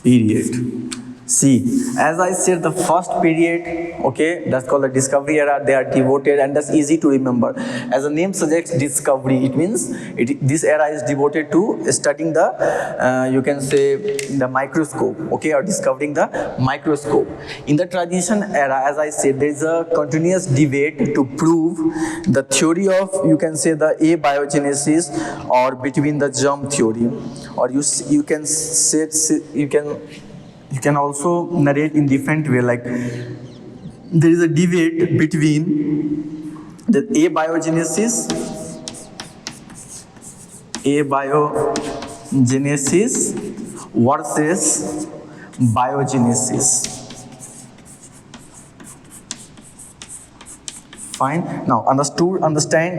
period. See, as I said, the first period, okay, that's called the discovery era. They are devoted, and that's easy to remember. As the name suggests, discovery, it means this era is devoted to studying the, you can say, the microscope, okay, or discovering the microscope. In the transition era, as I said, there is a continuous debate to prove the theory of, you can say, the abiogenesis, or between the germ theory, or you can say, you can also narrate in different way, like there is a debate between the abiogenesis versus biogenesis. Fine. Now understand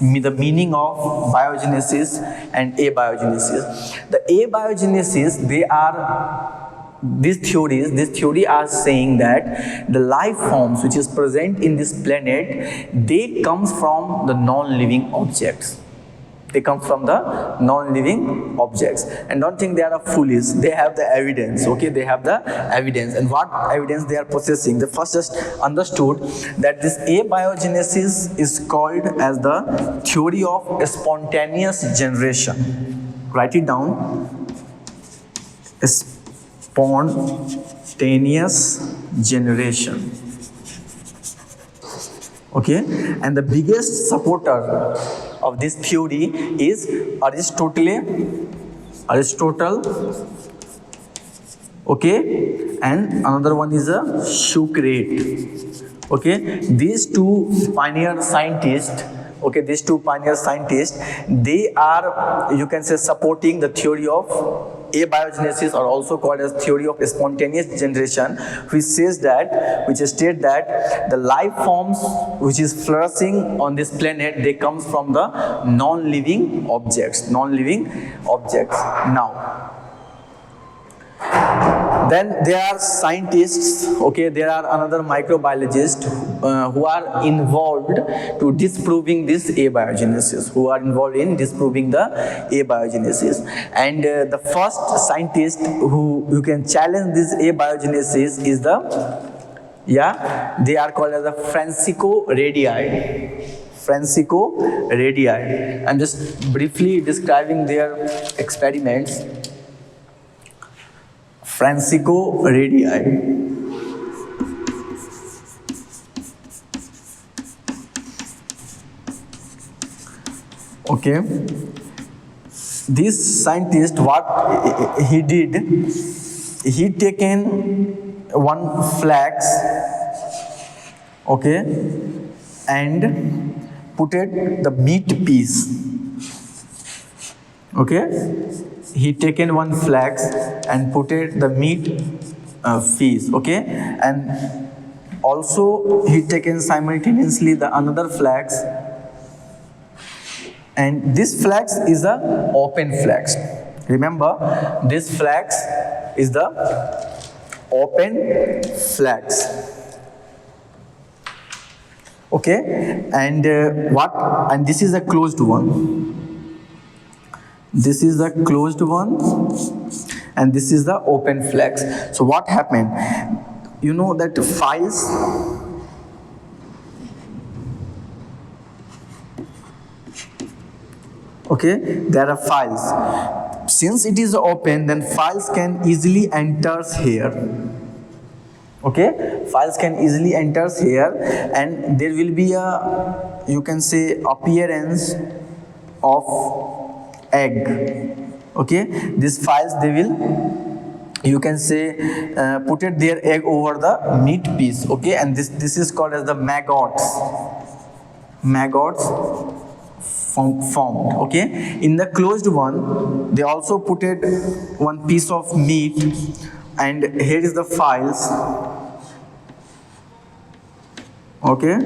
me the meaning of biogenesis and abiogenesis. The abiogenesis, this theory are saying that the life forms which is present in this planet, they comes from the non-living objects. They come from the non-living objects. And don't think they are foolish. They have the evidence, okay? They have the evidence. And what evidence they are possessing? They first just understood that this abiogenesis is called as the theory of spontaneous generation. Write it down. Spontaneous generation. Okay, and the biggest supporter of this theory is Aristotle. Okay, and another one is a Socrates. Okay, these two pioneer scientists. Okay, these two pioneer scientists, they are, you can say, supporting the theory of abiogenesis, or also called as theory of spontaneous generation, which states that the life forms which is flourishing on this planet, they come from the non-living objects. Now, then there are scientists, okay, there are another microbiologists who are involved to disproving this abiogenesis, and the first scientist who can challenge this abiogenesis is they are called as the Francisco radii. I'm just briefly describing their experiments. Francisco radii. Okay. This scientist, what he did, he taken one flax, okay, and put it the meat piece. Okay. He taken one flax and put it the meat piece, okay, and also he taken simultaneously the another flax, and this flax is the open flax. Remember, this flax is the open flax. Okay, and and this is a closed one. This is the closed one, and this is the open flax. So what happened? You know that files, okay, there are files. Since it is open, then files can easily enter here. Okay, files can easily enter here, and there will be a, you can say, appearance of egg. Okay, these files, they will, you can say, put it their egg over the meat piece. Okay, and this is called as the maggots formed. Okay, in the closed one, they also put it one piece of meat, and here is the files. Okay,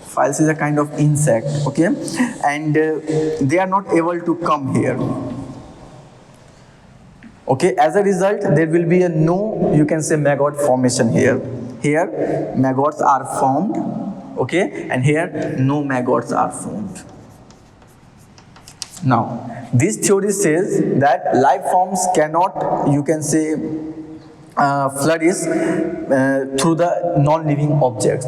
files is a kind of insect, okay, and they are not able to come here. Okay, as a result, there will be a no, you can say, maggot formation here. Here maggots are formed, okay, and here no maggots are formed. Now, this theory says that life forms cannot, you can say, flourish through the non-living objects,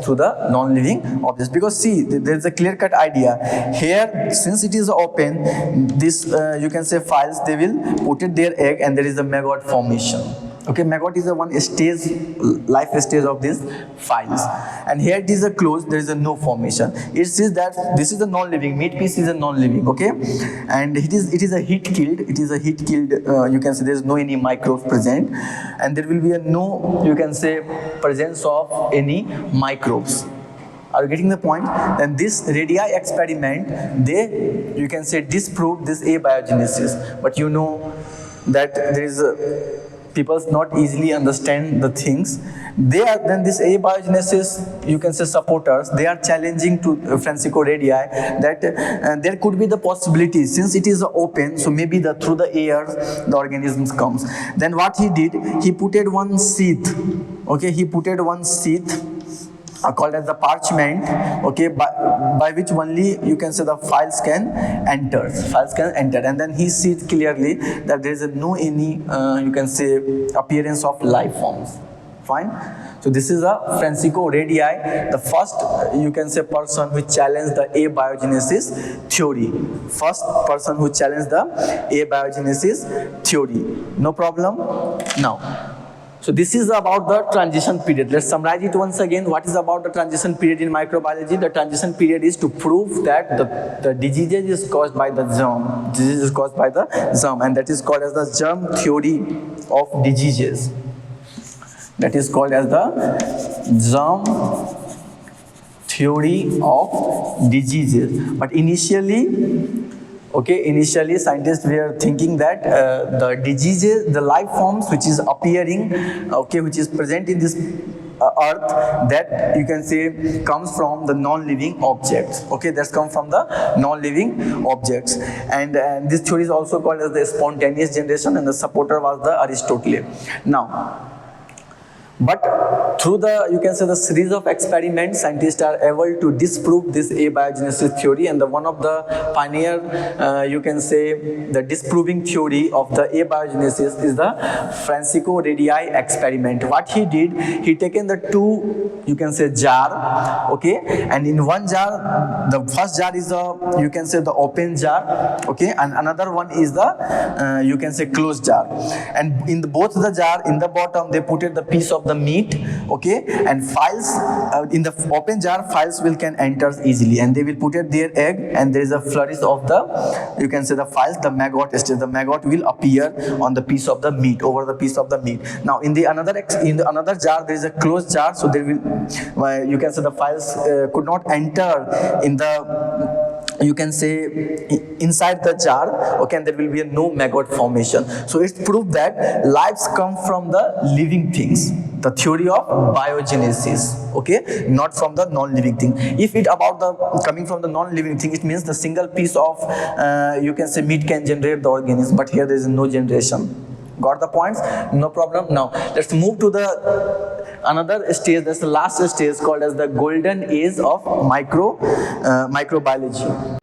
because see, there is a clear-cut idea here. Since it is open, this you can say files, they will put it their egg and there is a maggot formation. Okay, maggot is the one stage, life stage of these files, and here it is a closed, there is a no formation. It says that this is a non-living, meat piece is a non-living, okay, and it is a heat killed, you can say there is no any microbes present, and there will be a no, you can say, presence of any microbes. Are you getting the point? Then this radii experiment, they, you can say, disproved this abiogenesis, but you know that there is a people not easily understand the things. They are, then this abiogenesis, you can say, supporters, they are challenging to Francisco radii that there could be the possibility, since it is open, so maybe through the air the organisms comes. Then what he did, he put one sheath, okay, called as the parchment, okay, by which only, you can say, the files can enter, and then he sees clearly that there is no any you can say appearance of life forms. Fine. So this is a Francisco radii, the first you can say person who challenged the abiogenesis theory. No problem. Now, so this is about the transition period. Let's summarize it once again. What is about the transition period in microbiology? The transition period is to prove that the diseases is caused by the germ. And that is called as the germ theory of diseases. That is called as the germ theory of diseases. But initially, scientists were thinking that the diseases, the life forms which is appearing, which is present in this earth, that you can say comes from the non-living objects. Okay, that's come from the non-living objects, and this theory is also called as the spontaneous generation, and the supporter was the Aristotle. Now, but through the, you can say, the series of experiments, scientists are able to disprove this abiogenesis theory, and the one of the pioneer, you can say, the disproving theory of the abiogenesis is the Francisco radii experiment. What he did, he taken the two, you can say, jar, okay, and in one jar, the first jar is the, you can say, the open jar, okay, and another one is the, you can say, closed jar, and in both the jar, in the bottom, they put the piece of the meat, okay, and files in the open jar, files can enter easily, and they will put their egg, and there is a flourish of the, you can say, the files, the maggot will appear on the piece of the meat, over the piece of the meat. Now in the another jar, there is a closed jar, so there will, you can say, the files could not enter in the, you can say, inside the jar, okay, and there will be no maggot formation. So it's proved that lives come from the living things, the theory of biogenesis, okay, not from the non-living thing. If it about the coming from the non-living thing, it means the single piece of, you can say, meat can generate the organism, but here there is no generation. Got the points? No problem. Now let's move to the another stage. That's the last stage, called as the golden age of microbiology.